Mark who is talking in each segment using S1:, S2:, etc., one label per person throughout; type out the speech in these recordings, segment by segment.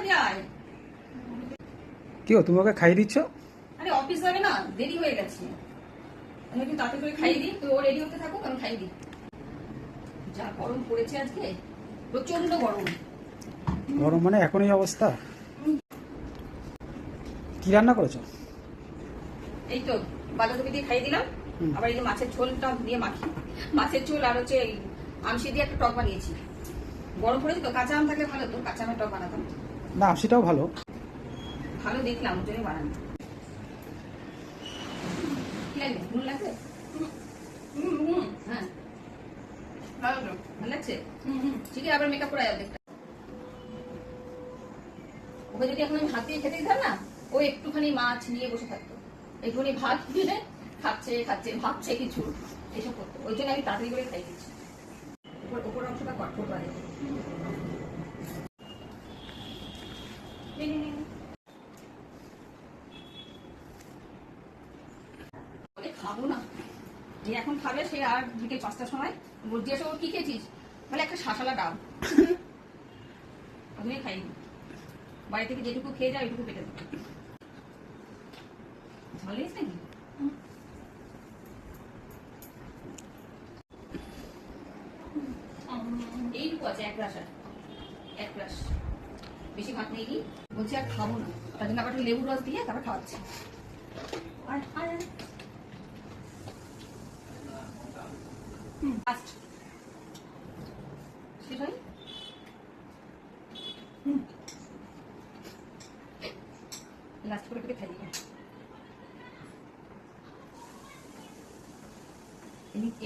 S1: তাড়াতাড়ি আয়।
S2: কি তুমি ওকে খাইয়ে দিচ্ছ?
S1: আরে অফিস যাবে না, দেরি হয়ে গেছে, আমি একটু তাড়াতাড়ি করে খাইয়ে দিই। তো ও রেডি হতে থাকুক, আমি খাইয়ে দিই। যা গরম পড়েছে আজকে, প্রচন্ড গরম।
S2: গরম মানে এখন এই অবস্থা? কি রান্না করেছো?
S1: এই তো বাঁধাকপি দিয়ে খাইয়ে দিলাম, আবার এই যে মাছের ঝোলটা দিয়ে মাখি। মাছের ঝোল আর হচ্ছে আমসি দিয়ে একটা টক বানিয়েছি। গরম পড়েছে তো, কাঁচা আম থাকলে ভালো, তো কাঁচা আমের টক বানাতাম।
S2: না, সেটাও ভালো।
S1: ভালো দেখলাম, ওর জন্য বানানো। কি লাগবে? নুন লাগবে? হ্যাঁ, ভালো লাগছে। ঠিক আছে, আবার মেকআপ করা যাবে। ওকে যদি এখন আমি হাত দিয়ে খেতে দিতাম না, ও একটুখানি মাছ নিয়ে বসে থাকতো, একটুখানি ভাত দিয়ে খাচ্ছে খাচ্ছে ভাবছে কিছু, এসব করতো। ওই জন্য আমি তাড়াতাড়ি করে খাই দিচ্ছি। ওপর অংশটা কঠোর বাড়ে। খাবো না, যে এখন খাবে সে আর বিকেল 5টার সময় জিজ্ঞাসা ওর কি খেয়েছিস, বলে একটা শাঁসালা ডাব। ওখানে খাইনি, বাড়ি থেকে যেটুকু খেয়ে যায় ওইটুকু পেটে দেবে। ঝাল লেগেছে নাকি? এইটুকু আছে, এক গ্লাস, এক গ্লাস, বেশি ভাত নেই। বলছি আর খাবো না, তার জন্য আবার একটু লেবুর রস দিয়ে তারপর খাওয়াচ্ছি। শেষ হয় লাস্ট করে পেটে খাই দিই।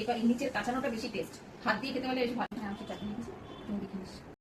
S1: এবার নিচের কাঁচানোটা বেশি টেস্ট, হাত দিয়ে খেতে পারলে বেশি ভালো। হ্যাঁ, আমি চাটনি দিয়েছি, তুমি দেখে নিস।